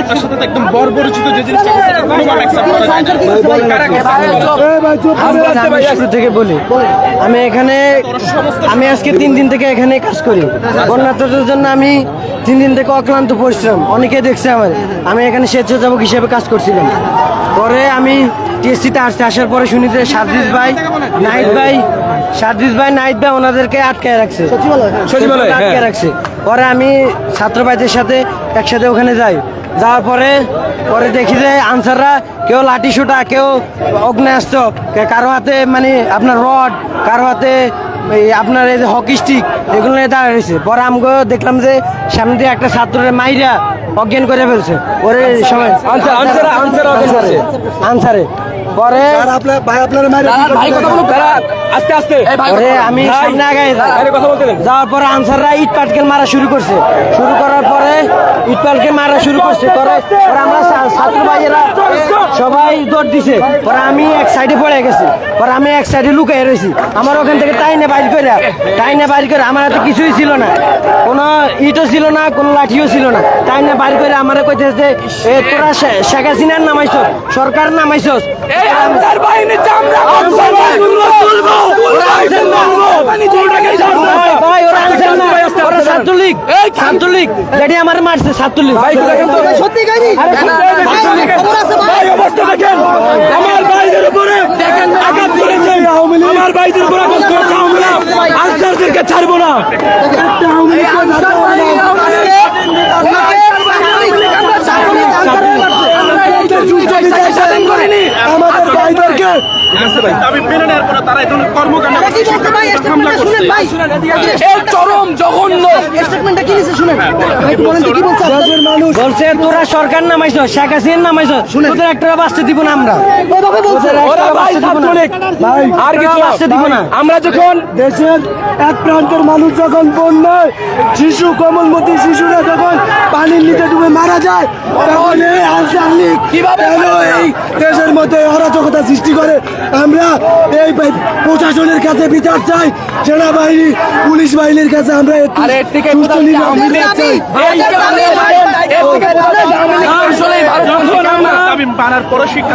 তার সাথে তো একদম বর্বরচিত যে জিনিসটা হচ্ছে এটা কোনোভাবে অ্যাকসেপ্ট করা যায় না। আমি শুরু থেকে বলি, আমি আজকে 3 দিন থেকে এখানে কাজ করি। বন্যার্থদের জন্য আমি 3 দিন থেকে অক্লান্ত পরিশ্রম, অনেকে দেখছে আমি এখানে স্বেচ্ছাসেবক হিসেবে কাজ করছিলাম। পরে আমি টিএসসিতে আসার পরে শুনি যে সার্জিস ভাই নাহিদ ভাই ওনাদেরকে আটকায় রাখছে, আটকায় রাখছে। পরে আমি ছাত্র ভাইদের সাথে একসাথে ওখানে যাই। যাওয়ার পরে দেখি যে আনসাররা কেউ লাঠি সোটা, কেউ অগ্নেয়াস্ত্র, কারো হাতে মানে আপনার রড, কারো হাতে আপনার এই যে হকি স্টিক, এগুলো নিয়ে দাঁড়িয়ে রয়েছে। পরে আমগো দেখলাম যে সামনে দিয়ে একটা ছাত্রের মাইরা অজ্ঞান করে ফেলছে ওরে সময় আনসারে। পরে আমি সামনে আগে যাওয়ার পরে আনসাররা ইট পাটকেল মারা শুরু করার পরে আমরা ছাত্র ভাইয়েরা সবাই দৌড় দিছে। পরে আমি এক সাইডে পড়ে গেছি, পরে আমি এক সাইডে লুকাই রয়েছি। আমার ওখান থেকে টাইনে বাইর করে আমার হাতে কিছুই ছিল না, কোনো ইটও ছিল না, কোনো লাঠিও ছিল না। টাইনে বাইর করে আমার কইতেছে তোরা শেখ হাসিনার নামাইছ, সরকার নামাইছ, ছাত্রলীগ যেটি আমার মারছে, ছাত্রলীগ আমার ভাইদের উপরে আঘাত করেছে, আমার ভাইদের উপরে আঘাত করেছে। আমরা আনসারদেরকে ছাড়বো না। আমাদের ভাইদেরকে চরম জঘন্য বলছে তোরা সরকার নামাইছ, শেখ হাসিনা নামাইছ, তোদের একটা বাঁচতে দিব না। আমরা আর কিছু বাঁচতে দিব না। আমরা যখন দেশের এক প্রান্তের মানুষ যখন বন্যায় শিশু, কোমলমতি শিশুরা যখন পানির নিচে ডুবে মারা যায়, তখন এই আনসার লীগ এই দেশের মধ্যে অরাজকতা সৃষ্টি করে। আমরা এই প্রশাসনের কাছে বিচার চাই, সেনাবাহিনী, পুলিশ বাহিনীর কাছে আমরা বানার পরে শিক্ষা